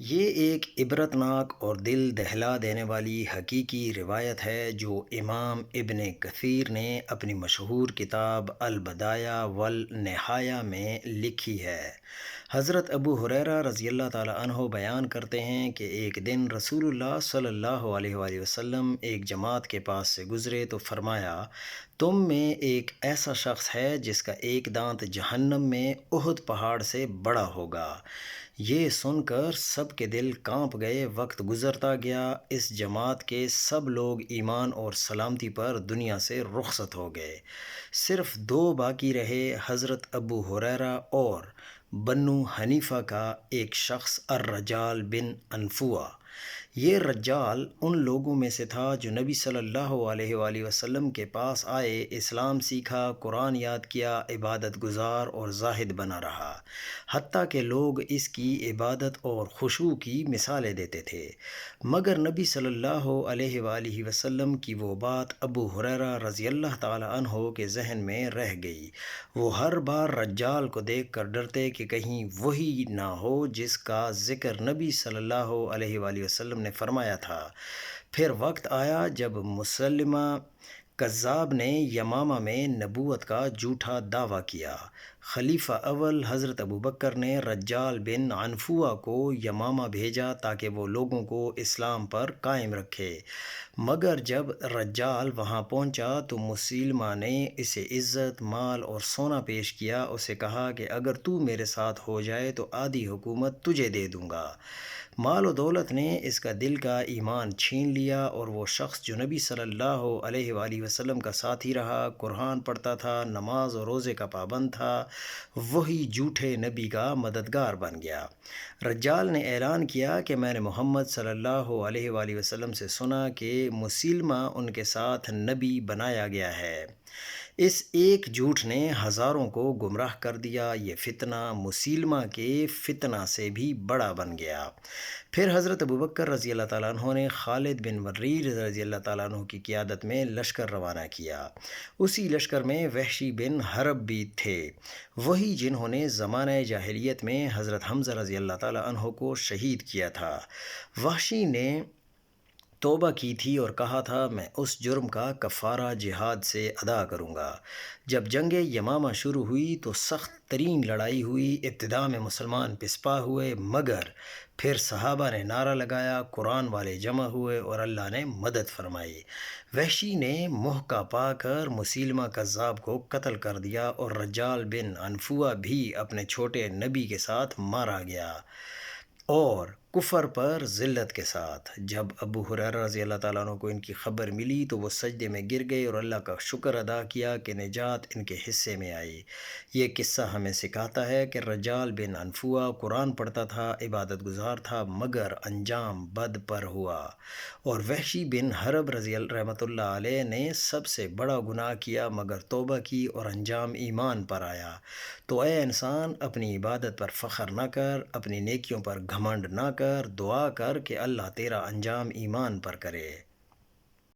یہ ایک عبرتناک اور دل دہلا دینے والی حقیقی روایت ہے جو امام ابن کثیر نے اپنی مشہور کتاب البدایہ والنہایہ میں لکھی ہے۔ حضرت ابو ہریرہ رضی اللہ تعالیٰ عنہ بیان کرتے ہیں کہ ایک دن رسول اللہ صلی اللہ علیہ وآلہ وسلم ایک جماعت کے پاس سے گزرے تو فرمایا، تم میں ایک ایسا شخص ہے جس کا ایک دانت جہنم میں احد پہاڑ سے بڑا ہوگا۔ یہ سن کر سب کے دل کانپ گئے۔ وقت گزرتا گیا، اس جماعت کے سب لوگ ایمان اور سلامتی پر دنیا سے رخصت ہو گئے۔ صرف دو باقی رہے، حضرت ابو ہریرہ اور بنو حنیفہ کا ایک شخص الرجال بن انفوا۔ یہ رجال ان لوگوں میں سے تھا جو نبی صلی اللہ علیہ وآلہ وسلم کے پاس آئے، اسلام سیکھا، قرآن یاد کیا، عبادت گزار اور زاہد بنا رہا، حتیٰ کہ لوگ اس کی عبادت اور خشوع کی مثالیں دیتے تھے۔ مگر نبی صلی اللہ علیہ وآلہ وسلم کی وہ بات ابو ہریرہ رضی اللہ تعالیٰ عنہ کے ذہن میں رہ گئی۔ وہ ہر بار رجال کو دیکھ کر ڈرتے کہ کہیں وہی نہ ہو جس کا ذکر نبی صلی اللہ علیہ وآلہ وسلم نے فرمایا تھا۔ پھر وقت آیا جب مسلمہ کذاب نے یمامہ میں نبوت کا جھوٹا دعویٰ کیا۔ خلیفہ اول حضرت ابوبکر نے رجال بن عنفوا کو یمامہ بھیجا تاکہ وہ لوگوں کو اسلام پر قائم رکھے۔ مگر جب رجال وہاں پہنچا تو مسلمہ نے اسے عزت، مال اور سونا پیش کیا۔ اسے کہا کہ اگر تو میرے ساتھ ہو جائے تو آدھی حکومت تجھے دے دوں گا۔ مال و دولت نے اس کا دل کا ایمان چھین لیا، اور وہ شخص جو نبی صلی اللہ علیہ وآلہ وسلم کا ساتھی رہا، قرآن پڑھتا تھا، نماز اور روزے کا پابند تھا، وہی جھوٹے نبی کا مددگار بن گیا۔ رجال نے اعلان کیا کہ میں نے محمد صلی اللہ علیہ وآلہ وسلم سے سنا کہ مسلمہ ان کے ساتھ نبی بنایا گیا ہے۔ اس ایک جھوٹ نے ہزاروں کو گمراہ کر دیا۔ یہ فتنہ مسلمہ کے فتنہ سے بھی بڑا بن گیا۔ پھر حضرت ابوبکر رضی اللہ تعالیٰ عنہ نے خالد بن ولید رضی اللہ تعالیٰ عنہ کی قیادت میں لشکر روانہ کیا۔ اسی لشکر میں وحشی بن حرب بھی تھے، وہی جنہوں نے زمانہ جاہلیت میں حضرت حمزہ رضی اللہ تعالیٰ عنہ کو شہید کیا تھا۔ وحشی نے توبہ کی تھی اور کہا تھا، میں اس جرم کا کفارہ جہاد سے ادا کروں گا۔ جب جنگ یمامہ شروع ہوئی تو سخت ترین لڑائی ہوئی۔ ابتدا میں مسلمان پسپا ہوئے، مگر پھر صحابہ نے نعرہ لگایا، قرآن والے جمع ہوئے اور اللہ نے مدد فرمائی۔ وحشی نے موقع پا کر مسلمہ کذاب کو قتل کر دیا، اور رجال بن عنفوا بھی اپنے چھوٹے نبی کے ساتھ مارا گیا، اور کفر پر ذلت کے ساتھ۔ جب ابو ہریرہ رضی اللہ تعالیٰ عنہ کو ان کی خبر ملی تو وہ سجدے میں گر گئے اور اللہ کا شکر ادا کیا کہ نجات ان کے حصے میں آئی۔ یہ قصہ ہمیں سکھاتا ہے کہ رجال بن عنفوا قرآن پڑھتا تھا، عبادت گزار تھا، مگر انجام بد پر ہوا، اور وحشی بن حرب رحمۃ اللہ علیہ نے سب سے بڑا گناہ کیا مگر توبہ کی اور انجام ایمان پر آیا۔ تو اے انسان، اپنی عبادت پر فخر نہ کر، اپنی نیکیوں پر گھمنڈ نہ کر، دعا کر کہ اللہ تیرا انجام ایمان پر کرے۔